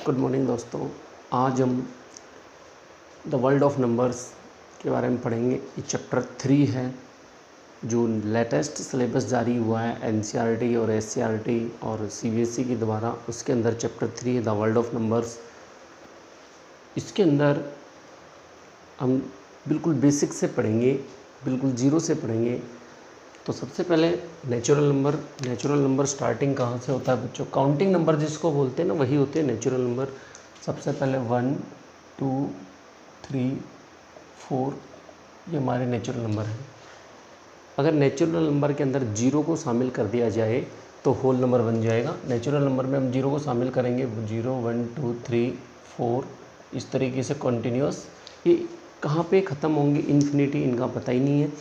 Good morning दोस्तों। आज हम द वर्ल्ड ऑफ नंबर्स के बारे में पढ़ेंगे। ये चैप्टर 3 है जो लेटेस्ट सिलेबस जारी हुआ है एनसीईआरटी और एससीईआरटी और सीबीएसई के द्वारा। उसके अंदर चैप्टर 3 है द वर्ल्ड ऑफ नंबर्स। इसके अंदर हम बिल्कुल बेसिक से पढ़ेंगे, बिल्कुल जीरो से पढ़ेंगे। तो सबसे पहले नेचुरल नंबर स्टार्टिंग कहाँ से होता है बच्चों? काउंटिंग नंबर जिसको बोलते हैं ना, वही होते हैं नेचुरल नंबर। सबसे पहले 1 2 3 4 ये हमारे नेचुरल नंबर हैं। अगर नेचुरल नंबर के अंदर जीरो को शामिल कर दिया जाए तो होल नंबर बन जाएगा। नेचुरल नंबर में हम जीरो को शामिल करेंगे, 0 1 2 3 4 इस तरीके से कंटिन्यूस। ये कहाँ पे ख़त्म होंगे? इन्फिनिटी, इनका पता ही नहीं है।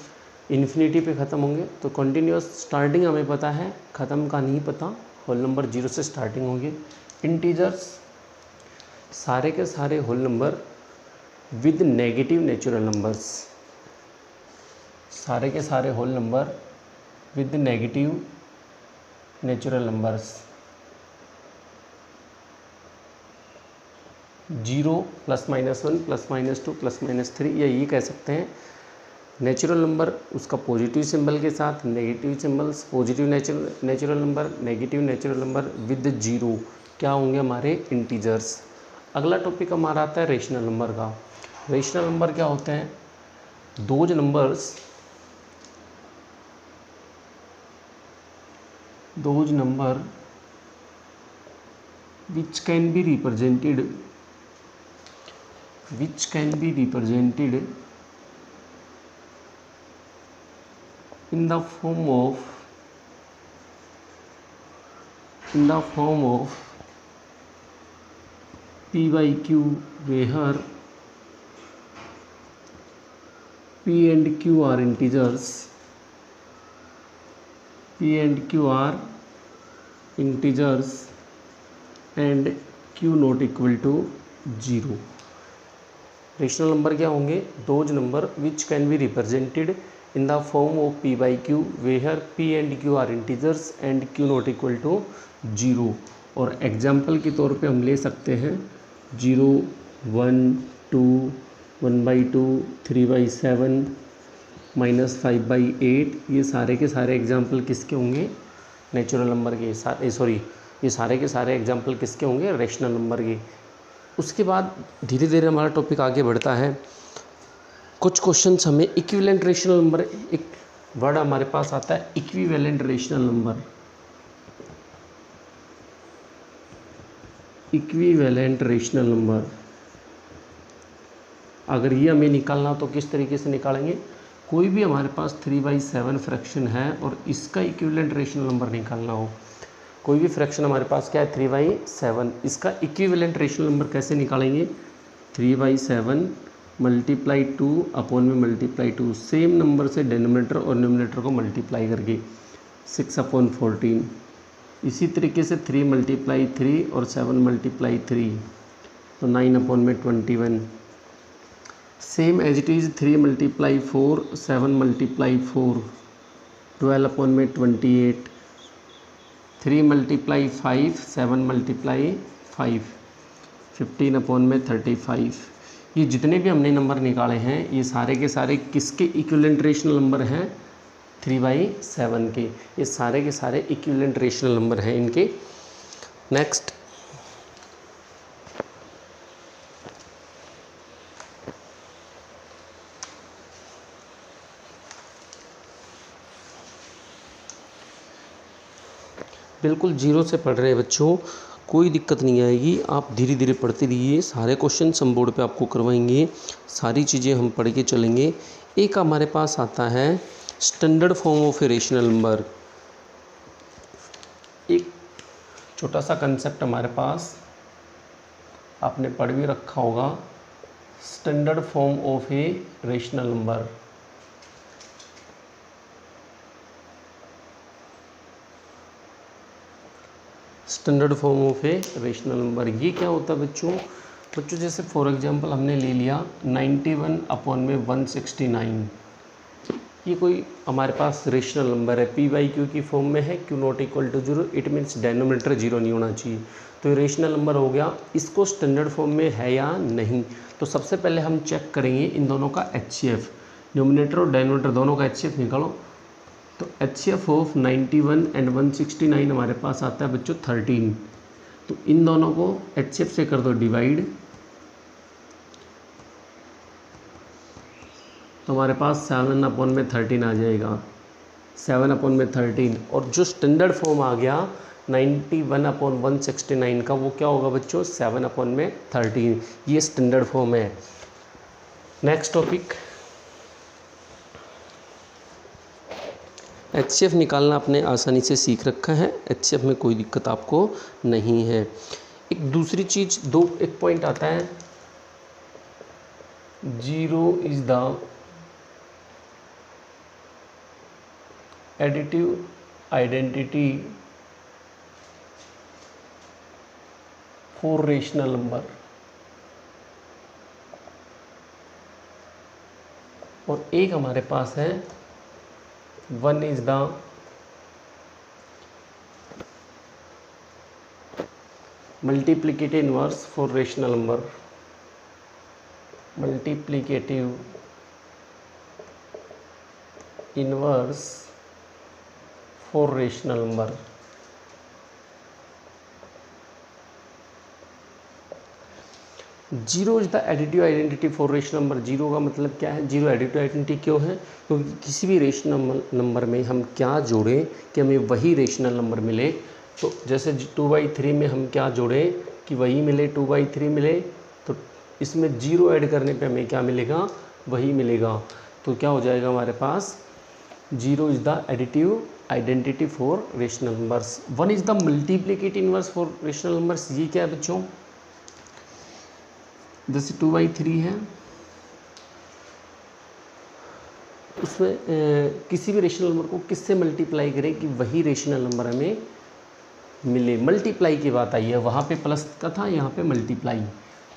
इन्फिनिटी पे ख़त्म होंगे। तो कंटिन्यूस स्टार्टिंग हमें पता है, ख़त्म का नहीं पता। होल नंबर जीरो से स्टार्टिंग होंगे। इंटीजर्स सारे के सारे whole number with negative natural numbers, सारे के सारे whole number with negative natural numbers. 0 ±1 ±2 ±3 या ये कह सकते हैं। नेचुरल नंबर उसका पॉजिटिव सिंबल के साथ, negative symbols, positive natural number, negative natural number with zero क्या होंगे? हमारे इंटीजर्स। अगला टॉपिक हमारा आता है रेशनल नंबर का। रेशनल नंबर क्या होते हैं? Those number which can be represented in the form of p by q, where p and q are integers, and q not equal to 0। Rational number क्या होंगे? Those numbers which can be represented in the form of p by q, where p and q are integers and q not equal to 0। और example के तौर पे हम ले सकते हैं 0 1 2 1/2 3/7 -5/8। ये सारे के सारे एग्जाम्पल किसके होंगे? नेचुरल नंबर के। ये सारे के सारे एग्जाम्पल किसके होंगे? रेशनल नंबर के। उसके बाद धीरे धीरे हमारा टॉपिक आगे बढ़ता है। कुछ क्वेश्चंस हमें इक्विवेलेंट रेशनल नंबर, एक वर्ड हमारे पास आता है equivalent rational number. Equivalent rational number अगर ये हमें निकालना तो किस तरीके से निकालेंगे? कोई भी हमारे पास 3/7 फ्रैक्शन है और इसका इक्विवेलेंट रेशनल नंबर निकालना हो। कोई भी फ्रैक्शन हमारे पास क्या है? 3/7। इसका इक्विवेलेंट रेशनल नंबर कैसे निकालेंगे? 3/7 × 2 अपॉन में मल्टीप्लाई 2, सेम नंबर से डिनोमिनेटर और न्यूमरेटर को मल्टीप्लाई करके 6/14। इसी तरीके से 3 × 3 और 7 × 3 तो 9/21। Same as it is 3 × 4 7 × 4 12/28। 3 × 5 7 × 5 15/35। ये जितने भी हमने नंबर निकाले हैं ये सारे के सारे किसके इक्विवेलेंट रेशनल नंबर हैं? 3/7 के। ये सारे के सारे इक्विवेलेंट रेशनल नंबर हैं इनके। नेक्स्ट बिल्कुल जीरो से पढ़ रहे हैं बच्चों, कोई दिक्कत नहीं आएगी। आप धीरे धीरे पढ़ते रहिए। सारे क्वेश्चन हम बोर्ड पे आपको करवाएंगे, सारी चीज़ें हम पढ़ के चलेंगे। एक हमारे पास आता है standard form of a rational number. एक छोटा सा कंसेप्ट हमारे पास आपने पढ़ भी रखा होगा, standard form of a rational number. Standard form of a rational number ये क्या होता है बच्चों? जैसे फॉर एग्जांपल हमने ले लिया 91/169। ये कोई हमारे पास रेशनल नंबर है, पी बाई क्यू की फॉर्म में है, Q not equal to zero, it means denominator zero नहीं होना चाहिए। तो ये रेशनल नंबर हो गया। इसको स्टैंडर्ड फॉर्म में है या नहीं, तो सबसे पहले हम चेक करेंगे इन दोनों का HCF, न्यूमिनेटर और डेनोमिनेटर दोनों का HCF निकालो। तो HCF ऑफ 91 एंड 169 हमारे पास आता है बच्चों 13। तो इन दोनों को HCF से कर दो डिवाइड, तो हमारे पास 7/13 आ जाएगा, 7/13। और जो स्टैंडर्ड फॉर्म आ गया 91/169 का, वो क्या होगा बच्चों 7/13। ये स्टैंडर्ड फॉर्म है। नेक्स्ट टॉपिक, HCF निकालना आपने आसानी से सीख रखा है, HCF में कोई दिक्कत आपको नहीं है। एक दूसरी चीज़, एक पॉइंट आता है, zero is the additive identity for rational number, और एक हमारे पास है 1 is the multiplicative inverse for rational number, multiplicative inverse for rational number. Zero is the additive identity for rational number. Zero का मतलब क्या है, जीरो एडिटिव आइडेंटिटी क्यों है, क्योंकि किसी भी रेशनल नंबर में हम क्या जोड़ें कि हमें वही रेशनल नंबर मिले। तो जैसे 2/3 में हम क्या जोड़ें कि वही मिले, 2/3 मिले, तो इसमें जीरो ऐड करने पे हमें क्या मिलेगा, वही मिलेगा। तो क्या हो जाएगा हमारे पास, zero is the additive identity for rational numbers. 1 is the multiplicative inverse for rational numbers. ये क्या है बच्चों, जैसे 2/3 है, उसमें किसी भी रेशनल नंबर को किससे मल्टीप्लाई करें कि वही रेशनल नंबर हमें मिले। मल्टीप्लाई की बात आई है, वहाँ पे प्लस का था, यहाँ पे मल्टीप्लाई।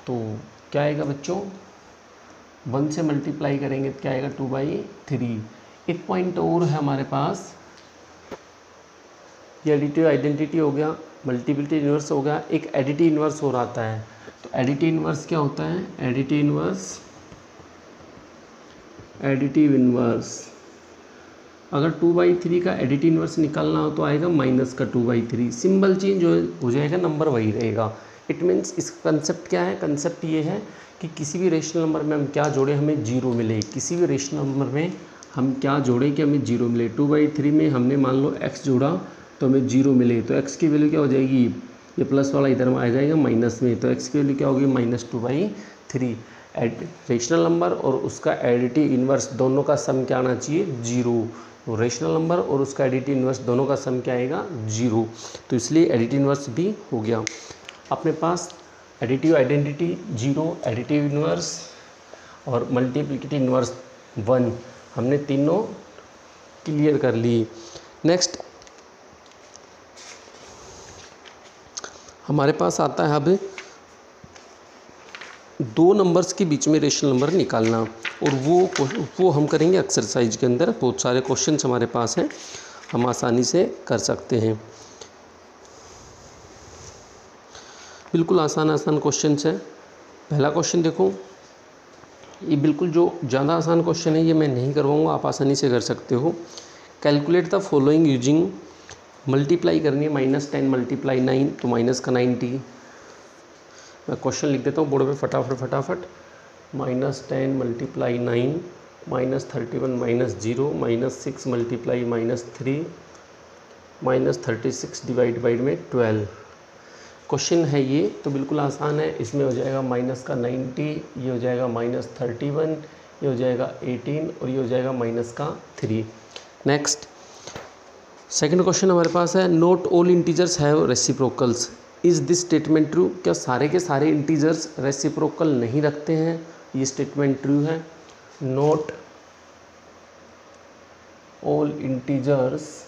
तो क्या आएगा बच्चों, 1 से मल्टीप्लाई करेंगे तो क्या आएगा 2/3। एक पॉइंट और है हमारे पास, ये एडिटिव आइडेंटिटी हो गया, मल्टीप्लिकेटिव इनवर्स हो गया, एक एडिटिव इनवर्स और आता है। तो एडिटिव इनवर्स क्या होता है, एडिटिव इनवर्स अगर 2/3 का एडिटिव इनवर्स निकालना हो तो आएगा माइनस का 2/3। सिंबल चेंज हो जाएगा, नंबर वही रहेगा। इट मीन्स इसका कंसेप्ट क्या है, कंसेप्ट ये है कि किसी भी रेशनल नंबर में हम क्या जोड़ें हमें जीरो मिले, किसी भी रेशनल नंबर में हम क्या जोड़ें कि हमें जीरो मिले। 2/3 में हमने मान लो x जोड़ा तो हमें जीरो मिले, तो x की वैल्यू क्या हो जाएगी, ये प्लस वाला इधर में आ जाएगा माइनस में, तो x की वैल्यू क्या होगी -2/3। रेशनल नंबर और उसका एडिटिव इन्वर्स दोनों का सम क्या आना चाहिए, जीरो। तो रेशनल नंबर और उसका एडिटिव इन्वर्स दोनों का सम क्या आएगा, जीरो। तो इसलिए एडिटिव इन्वर्स भी हो गया अपने पास। Additive identity zero, additive inverse और मल्टीप्लिकेटिव इन्वर्स 1, हमने तीनों क्लियर कर ली। नेक्स्ट हमारे पास आता है अब दो नंबर्स के बीच में रेशनल नंबर निकालना, और वो हम करेंगे एक्सरसाइज के अंदर। बहुत सारे क्वेश्चंस हमारे पास हैं, हम आसानी से कर सकते हैं। बिल्कुल आसान क्वेश्चंस है। पहला क्वेश्चन देखो, ये बिल्कुल जो ज़्यादा आसान क्वेश्चन है ये मैं नहीं करवाऊँगा, आप आसानी से कर सकते हो। Calculate the following using, multiply करनी है, -10 × 9 तो माइनस का 90। मैं क्वेश्चन लिख देता हूँ बोर्ड पे फटाफट। -10 × 9 -31 -0 -6 × -3 -36 डिवाइड बाई में 12। क्वेश्चन है ये तो बिल्कुल आसान है। इसमें हो जाएगा माइनस का 90, ये हो जाएगा -31, ये हो जाएगा 18 और ये हो जाएगा -3। नेक्स्ट सेकंड क्वेश्चन हमारे पास है, note all integers have reciprocals, is this statement true. क्या सारे के सारे इंटीजर्स रेसिप्रोकल नहीं रखते हैं, ये स्टेटमेंट ट्रू है। Note all integers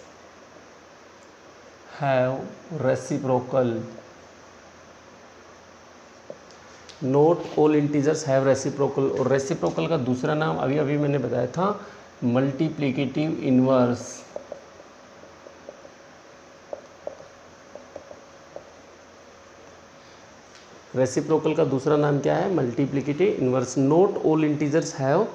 have reciprocal, note all integers have reciprocal. और रेसिप्रोकल का दूसरा नाम अभी मैंने बताया था मल्टीप्लिकेटिव इनवर्स रेसिप्रोकल का दूसरा नाम क्या है? Multiplicative inverse. Note all integers have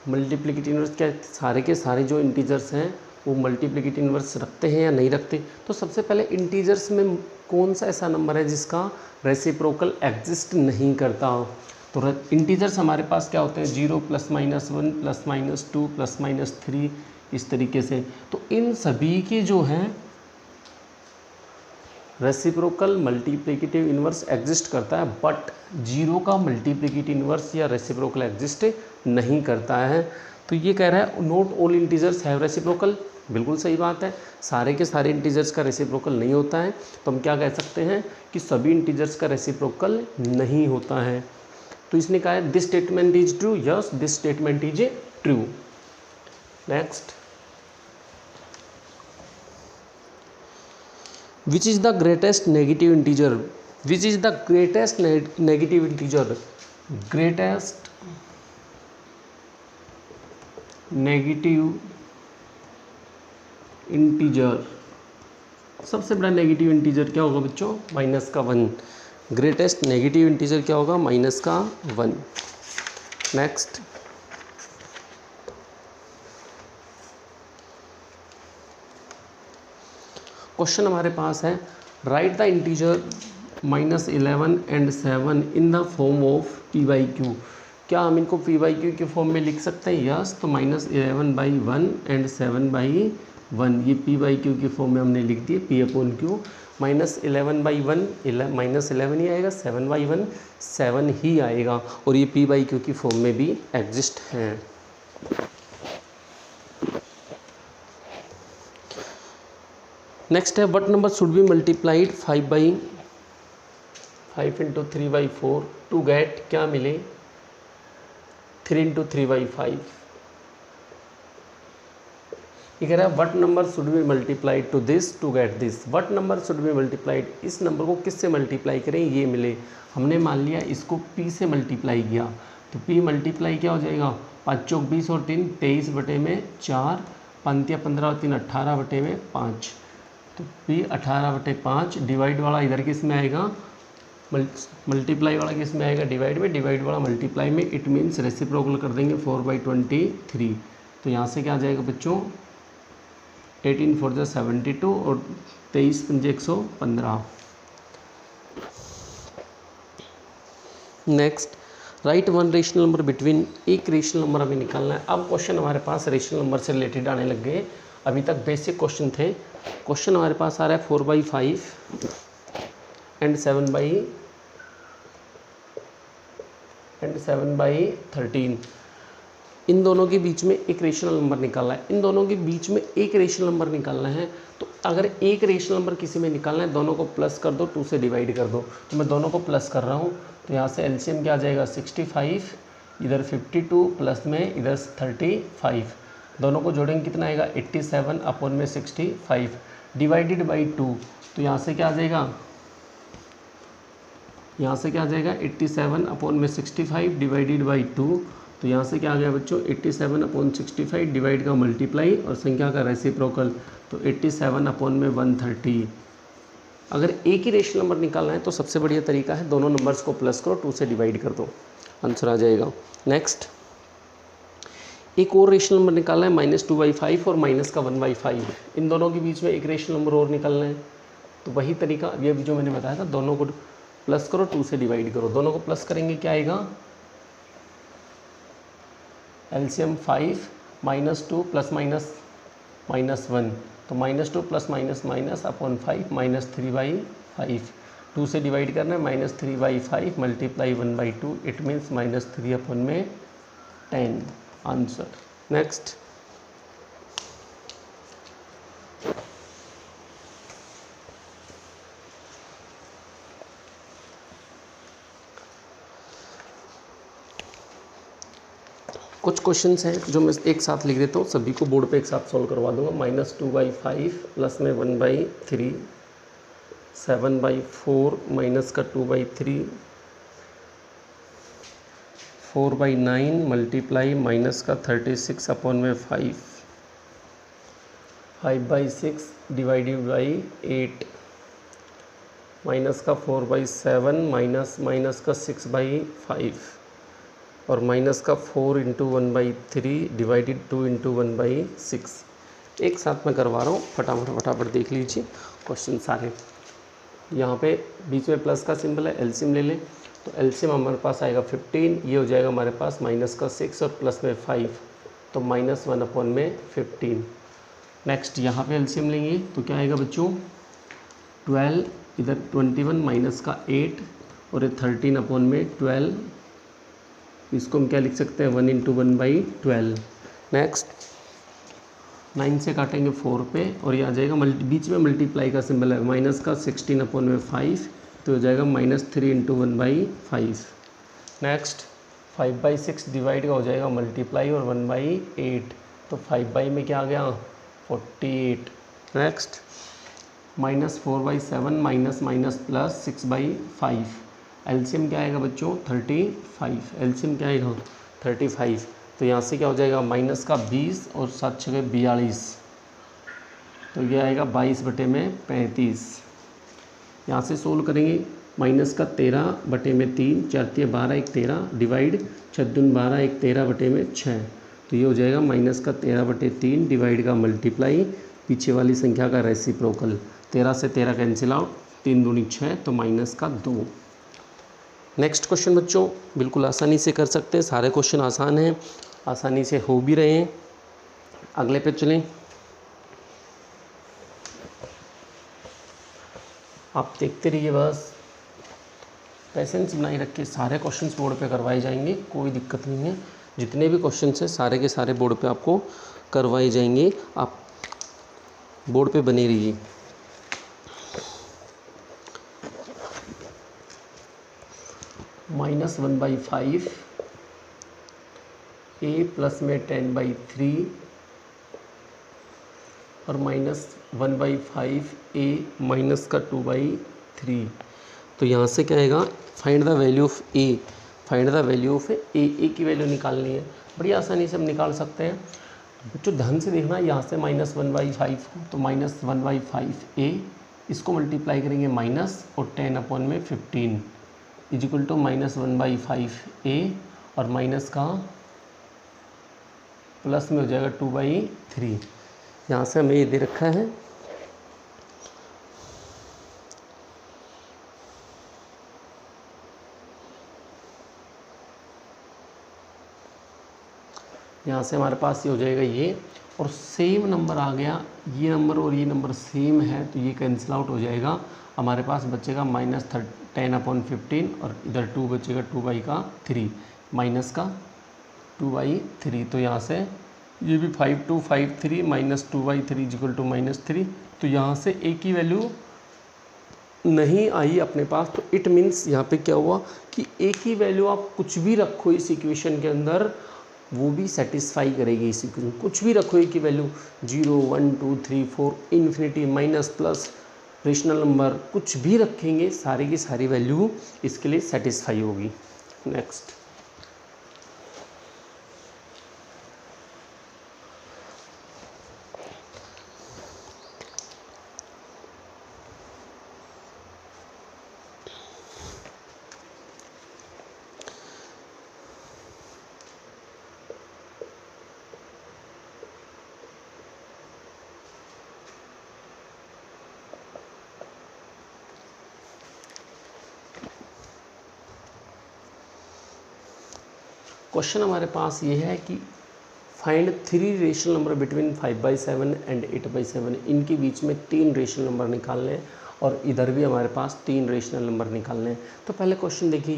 multiplicative inverse. क्या सारे के सारे जो इंटीजर्स हैं वो मल्टीप्लिकेटिव इनवर्स रखते हैं या नहीं रखते? तो सबसे पहले इंटीजर्स में कौन सा ऐसा नंबर है जिसका रेसिप्रोकल एग्जिस्ट नहीं करता? तो इंटीजर्स हमारे पास क्या होते हैं? 0 +-1 +-2 +-3 इस तरीके से। तो इन सभी के जो हैं रेसिप्रोकल मल्टीप्लिकेटिव इनवर्स एग्जिस्ट करता है, बट 0 का मल्टीप्लिकेटिव इनवर्स या रेसिप्रोकल एग्जिस्ट नहीं करता है। तो ये कह रहा है note all integers have reciprocal. बिल्कुल सही बात है, सारे के सारे इंटीजर्स का रेसिप्रोकल नहीं होता है। तो हम क्या कह सकते हैं कि सभी इंटीजर्स का रेसिप्रोकल नहीं होता है। तो इसने कहा है this statement is true. Yes, this statement is true. Next, which is the greatest negative integer? Which is the greatest negative integer? Greatest negative integer, सबसे बड़ा नेगेटिव इंटीजर क्या होगा बच्चों? -1। ग्रेटेस्ट नेगेटिव इंटीजर क्या होगा? -1। नेक्स्ट, क्वेश्चन हमारे पास है right the integer -11 and 7 in the form of p/q। क्या हम इनको p/q के फॉर्म में लिख सकते हैं? यस। तो -11/1 एंड 7/1 ये p/q के फॉर्म में हमने लिख दिए p/q। -11/1 -11 ही आएगा, 7/1 7 ही आएगा, और ये p/q की फॉर्म में भी एग्जिस्ट हैं। नेक्स्ट है what number should be multiplied 5 × 3/4 to get, क्या मिले? 3 × 3/5। ये कह रहा है what number should be multiplied to this to get this. What number should be multiplied, इस नंबर को किससे मल्टीप्लाई करें? ये मिले। हमने मान लिया इसको p से मल्टीप्लाई किया, तो p मल्टीप्लाई क्या हो जाएगा? 5 चौक 20 और 3 23/4, 5 15 और 3 18/5। तो p 18/5 डिवाइड वाला इधर किस में आएगा? मल्टीप्लाई वाला किस में आएगा? डिवाइड में। डिवाइड वाला मल्टीप्लाई में। इट मीन्स रेसिप्रोकल कर देंगे 4/23। तो यहाँ से क्या आ जाएगा बच्चों? 18 4 × 72 और 23 5 115। Next, right one rational number between. एक रेशनल नंबर हमें निकालना है। अब क्वेश्चन हमारे पास रेशनल नंबर से रिलेटेड आने लग गए। अभी तक बेसिक क्वेश्चन थे। क्वेश्चन हमारे पास आ रहा है 4/5 एंड 7/13। इन दोनों के बीच में एक रेशनल नंबर निकालना है। इन दोनों के बीच में एक रेशनल नंबर निकालना है। तो अगर एक रेशनल नंबर किसी में निकालना है, दोनों को प्लस कर दो, 2 से डिवाइड कर दो। तो मैं दोनों को प्लस कर रहा हूँ, तो यहाँ से एलसीएम क्या आ जाएगा? 65, इधर 52 प्लस में इधर 35। दोनों को जोड़ेंगे कितना आएगा? 87/65 डिवाइडेड बाई 2। तो यहाँ से क्या आ जाएगा? यहाँ से क्या आ जाएगा? 87/65 डिवाइडेड बाई 2। तो यहाँ से क्या आ गया बच्चों? 87/65 डिवाइड का मल्टीप्लाई और संख्या का रेसिप्रोकल, तो 87/130। अगर एक ही रेशनल नंबर निकालना है तो सबसे बढ़िया तरीका है दोनों नंबर्स को प्लस करो, 2 से डिवाइड कर दो, आंसर आ जाएगा। नेक्स्ट, एक और रेशनल नंबर निकालना है -2/5 और -1/5। इन दोनों के बीच में एक रेशनल नंबर और निकालना है। तो वही तरीका ये भी जो मैंने बताया था, दोनों को प्लस करो, 2 से डिवाइड करो। दोनों को प्लस करेंगे क्या आएगा? एलसीएम 5 -2 + -1, तो -2 + -/5 -3/5। 2 से डिवाइड करना है, -3/5 multiply 1/2, it means -3/10 answer. Next, कुछ क्वेश्चंस हैं जो मैं एक साथ लिख देता हूँ, सभी को बोर्ड पे एक साथ सॉल्व करवा दूंगा। -2/5 प्लस में 1/3, 7/4 माइनस का 2/3, 4/9 मल्टीप्लाई माइनस का 36 अपॉन में 5/6 डिवाइडेड बाई 8 माइनस का 4/7 माइनस का 6/5 और माइनस का 4 इंटू 1/3 डिवाइडेड 2 इंटू 1/6। एक साथ मैं करवा रहा हूँ, फटाफट देख लीजिए क्वेश्चन सारे। यहाँ पे बीच में प्लस का सिंबल है, एलसीएम ले लें तो एलसीएम हमारे पास आएगा 15, ये हो जाएगा हमारे पास माइनस का 6 और प्लस में 5 तो -1 अपॉन में 15। नेक्स्ट यहाँ पे एलसीएम लेंगे तो क्या आएगा बच्चों 12, इधर 21 माइनस का 8 और ये 13 अपॉन में 12, इसको हम क्या लिख सकते हैं 1 इंटू 1/12। नेक्स्ट 9 से काटेंगे 4 पे और ये आ जाएगा बीच में मल्टीप्लाई का सिंबल है, माइनस का 16 अपॉन में 5 तो हो जाएगा -3 इंटू 1/5। नेक्स्ट 5/6 डिवाइड का हो जाएगा मल्टीप्लाई और 1/8 तो 5 में क्या आ गया 48। नेक्स्ट -4/7 माइनस प्लस 6/5, एलसीएम क्या आएगा बच्चों 35, एलसीएम क्या आएगा 35 तो यहाँ से क्या हो जाएगा माइनस का 20 और 7 छः 42 तो ये आएगा 22 में 35। यहाँ से सोल्व करेंगे माइनस का 13/3 4 × 12 1 13 डिवाइड 6 दूनी 12 1 13/6 तो ये हो जाएगा माइनस का 13/3 डिवाइड का मल्टीप्लाई पीछे वाली संख्या का रेसिप्रोकल, 13 से 13 कैंसिल आउट, 3 दूनी 6 तो माइनस का 2। नेक्स्ट क्वेश्चन बच्चों बिल्कुल आसानी से कर सकते हैं, सारे क्वेश्चन आसान हैं, आसानी से हो भी रहे हैं। अगले पे चलें, आप देखते रहिए, बस पेशेंस बनाए रख के सारे क्वेश्चंस बोर्ड पे करवाए जाएंगे, कोई दिक्कत नहीं है। जितने भी क्वेश्चंस हैं सारे के सारे बोर्ड पे आपको करवाए जाएंगे, आप बोर्ड पे बने रहिए। -1/5 a प्लस में 10/3 और -1/5 a माइनस का 2/3 तो यहाँ से क्या आएगा find the value of a, find the value of a की वैल्यू निकालनी है, बड़ी आसानी से हम निकाल सकते हैं। बच्चों ध्यान से देखना, यहाँ से -1/5 तो -1/5 a, इसको मल्टीप्लाई करेंगे माइनस और 10 अपॉन में 15 इजिकल टू -1/5 a और माइनस का प्लस में हो जाएगा 2/3। यहाँ से हमें ये दे रखा है यहाँ से हमारे पास ये हो जाएगा ये, और सेम नंबर आ गया, ये नंबर और ये नंबर सेम है तो ये कैंसिल आउट हो जाएगा, हमारे पास बचेगा -10/15 और इधर 2 बचेगा 2/3 माइनस का 2/3 तो यहाँ से ये भी 5253 - 2/3 इक्वल टू -3 तो यहाँ से a की वैल्यू नहीं आई अपने पास, तो इट मीन्स यहाँ पे क्या हुआ कि a की वैल्यू आप कुछ भी रखो इस इक्वेशन के अंदर वो भी सेटिस्फाई करेगी इस इक्वेशन, कुछ भी रखो a की value 0 1 2 3 4 infinity minus plus rational number कुछ भी रखेंगे सारी की सारी वैल्यू इसके लिए सेटिस्फाई होगी। नेक्स्ट क्वेश्चन हमारे पास ये है कि find 3 rational number between 5/7 and 8/7, इनके बीच में 3 रेशनल नंबर निकालने हैं और इधर भी हमारे पास 3 रेशनल नंबर निकालने हैं। तो पहले क्वेश्चन देखिए,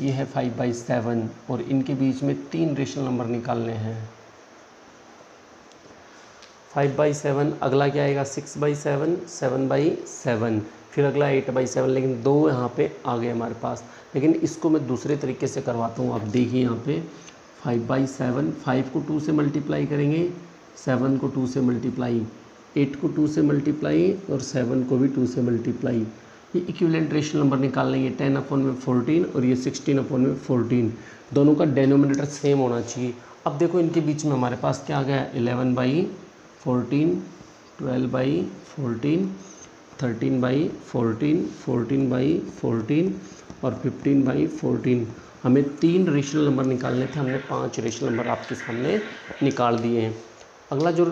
ये है 5/7 और इनके बीच में 3 रेशनल नंबर निकालने हैं। 5/7, अगला क्या आएगा 6/7, 7/7, फिर अगला 8/7, लेकिन 2 यहाँ पे आ गए हमारे पास, लेकिन इसको मैं दूसरे तरीके से करवाता हूँ। आप देखिए यहाँ पे 5/7, 5 को 2 से मल्टीप्लाई करेंगे, 7 को 2 से मल्टीप्लाई, 8 को 2 से मल्टीप्लाई और 7 को भी 2 से मल्टीप्लाई। ये इक्विवेलेंट रेशनल नंबर निकाल लेंगे 10/14 और ये 16/14, दोनों का डेनोमिनेटर सेम होना चाहिए। अब देखो इनके बीच में हमारे पास क्या आ गया, 11/14, 12/14, 13/14, 14/14 और 15/14। हमें 3 रेशनल नंबर निकालने थे, हमने 5 रेशनल नंबर आपके सामने निकाल दिए हैं। अगला जो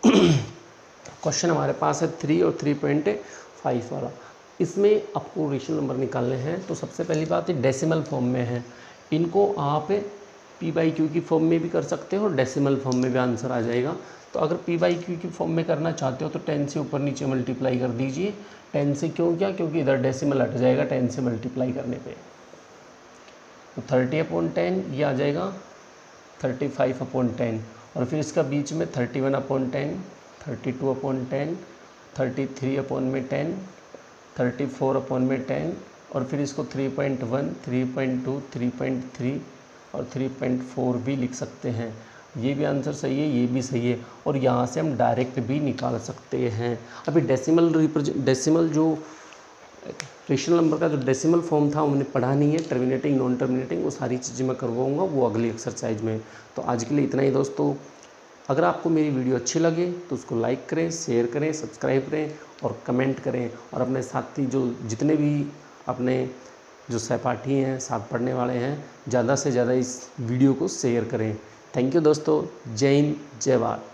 क्वेश्चन हमारे पास है 3 और 3.5 वाला, इसमें आपको रेशनल नंबर निकालने हैं। तो सबसे पहली बात है डेसिमल फॉर्म में है, इनको आप p/q की फॉर्म में भी कर सकते हो और डेसिमल फॉर्म में भी आंसर आ जाएगा। तो अगर p/q की फॉर्म में करना चाहते हो तो 10 से ऊपर नीचे मल्टीप्लाई कर दीजिए। 10 से क्यों क्या, क्योंकि इधर डेसिमल हट जाएगा 10 से मल्टीप्लाई करने पे। तो 30/10 ये आ जाएगा 35/10 और फिर इसका बीच में 31/10, 32/10, 33/10, 34/10 और फिर इसको 3.1, 3.2, 3.3 और 3.4 भी लिख सकते हैं। ये भी आंसर सही है, ये भी सही है और यहाँ से हम डायरेक्ट भी निकाल सकते हैं। अभी डेसिमल जो रेशनल नंबर का जो डेसिमल फॉर्म था उन्हें पढ़ा नहीं है, टर्मिनेटिंग नॉन टर्मिनेटिंग वो सारी चीज़ें मैं करवाऊँगा वो अगली एक्सरसाइज में। तो आज के लिए इतना ही दोस्तों। अगर आपको मेरी वीडियो अच्छी लगे तो उसको लाइक करें, शेयर करें, सब्सक्राइब करें और कमेंट करें और अपने साथी जो जितने भी अपने जो सहपाठी हैं, साथ पढ़ने वाले हैं, ज़्यादा से ज़्यादा इस वीडियो को शेयर करें। थैंक यू दोस्तों, जय हिंद, जय भारत।